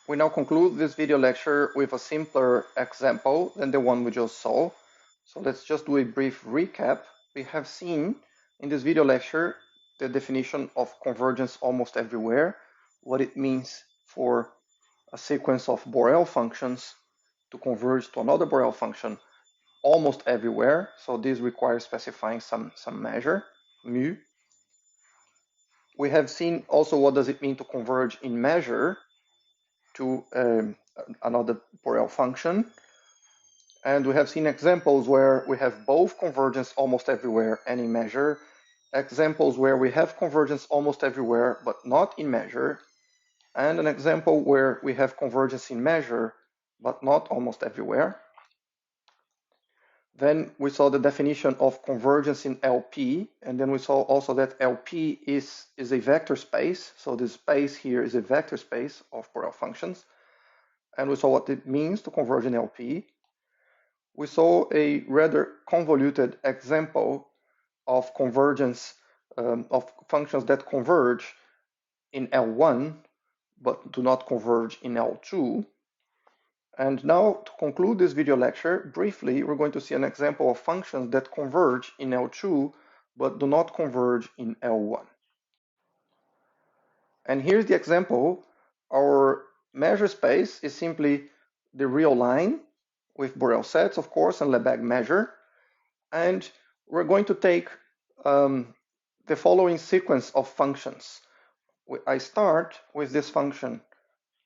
We now conclude this video lecture with a simpler example than the one we just saw. So let's just do a brief recap. We have seen in this video lecture the definition of convergence almost everywhere, what it means for a sequence of Borel functions to converge to another Borel function almost everywhere. So this requires specifying some measure, mu. We have seen also what does it mean to converge in measure to another Borel function. And we have seen examples where we have both convergence almost everywhere and in measure, examples where we have convergence almost everywhere but not in measure, and an example where we have convergence in measure but not almost everywhere. Then we saw the definition of convergence in LP, and then we saw also that LP is a vector space. So this space here is a vector space of Borel functions. And we saw what it means to converge in LP. We saw a rather convoluted example of convergence of functions that converge in L1 but do not converge in L2. And now, to conclude this video lecture, briefly, we're going to see an example of functions that converge in L2 but do not converge in L1. And here's the example. Our measure space is simply the real line with Borel sets, of course, and Lebesgue measure. And we're going to take the following sequence of functions. I start with this function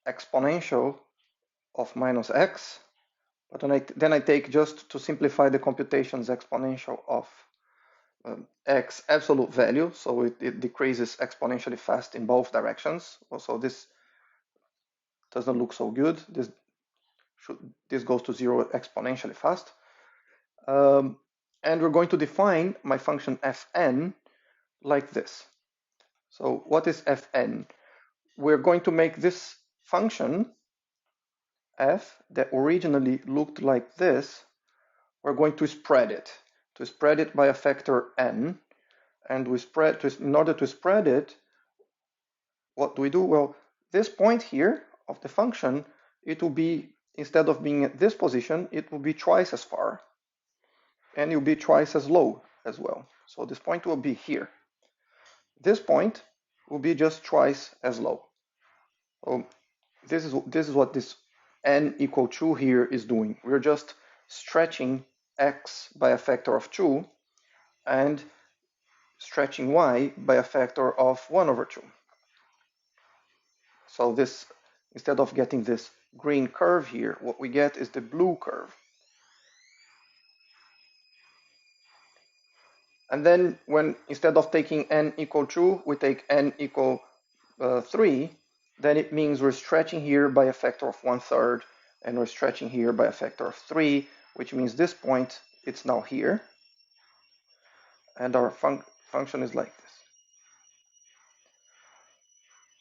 exponential of minus x, but then I take, just to simplify the computations, exponential of x absolute value, so it decreases exponentially fast in both directions. Also, this doesn't look so good. This goes to 0 exponentially fast. And we're going to define my function fn like this. So what is fn? We're going to make this function f that originally looked like this, we're going to spread it by a factor n. And in order to spread it, what do we do? Well, this point here of the function, it will be, instead of being at this position, it will be twice as far. And it will be twice as low as well. So this point will be here. This point will be just twice as low. So this is what this n equal 2 here is doing. We're just stretching x by a factor of 2 and stretching y by a factor of 1 over 2. So this, instead of getting this green curve here, what we get is the blue curve. And then when, instead of taking n equal 2, we take n equal 3, then it means we're stretching here by a factor of 1/3, and we're stretching here by a factor of 3, which means this point, it's now here. And our function is like this.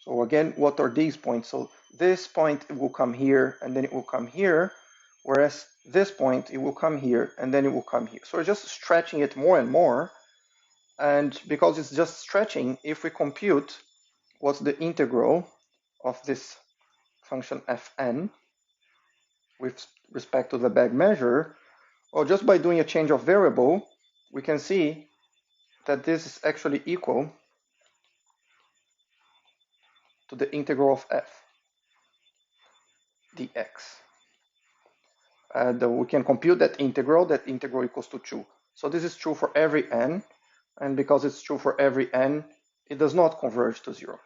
So again, what are these points? So this point, it will come here, and then it will come here, whereas this point, it will come here, and then it will come here. So we're just stretching it more and more. And because it's just stretching, if we compute what's the integral of this function fn with respect to the Lebesgue measure, well, just by doing a change of variable, we can see that this is actually equal to the integral of f dx. And we can compute that integral equals to 2. So this is true for every n, and because it's true for every n, it does not converge to 0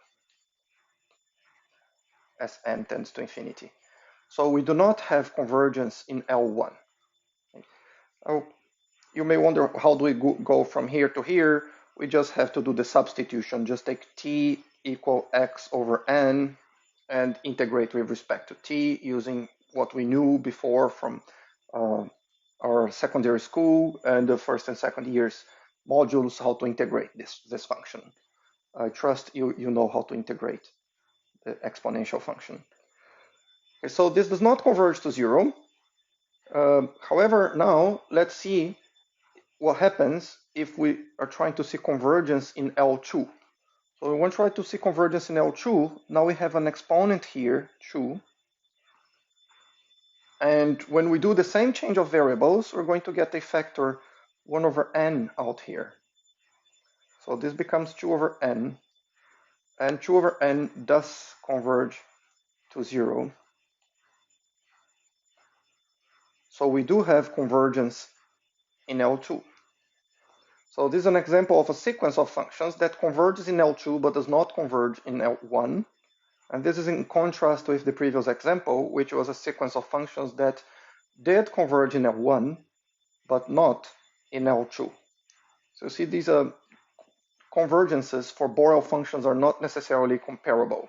as n tends to infinity. So we do not have convergence in L1. Oh, you may wonder, how do we go from here to here? We just have to do the substitution. Just take t equal x over n and integrate with respect to t using what we knew before from our secondary school and the first and second years modules, how to integrate this function. I trust you know how to integrate the exponential function. Okay, so this does not converge to 0. However, now let's see what happens if we are trying to see convergence in L2. So we want to try to see convergence in L2. Now we have an exponent here, 2. And when we do the same change of variables, we're going to get a factor 1 over n out here. So this becomes 2 over n, and 2 over n does converge to 0. So we do have convergence in L2. So this is an example of a sequence of functions that converges in L2 but does not converge in L1. And this is in contrast with the previous example, which was a sequence of functions that did converge in L1 but not in L2. So you see these convergences for Borel functions are not necessarily comparable.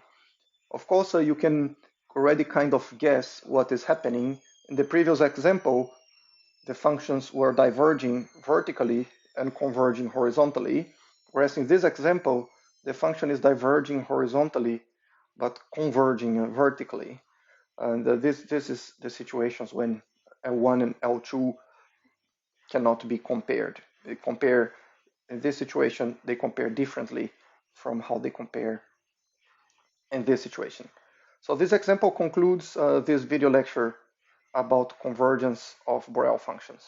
Of course, you can already kind of guess what is happening. In the previous example, the functions were diverging vertically and converging horizontally, whereas in this example, the function is diverging horizontally but converging vertically. And this is the situations when L1 and L2 cannot be compared. They compare, in this situation, they compare differently from how they compare in this situation. So this example concludes this video lecture about convergence of Borel functions.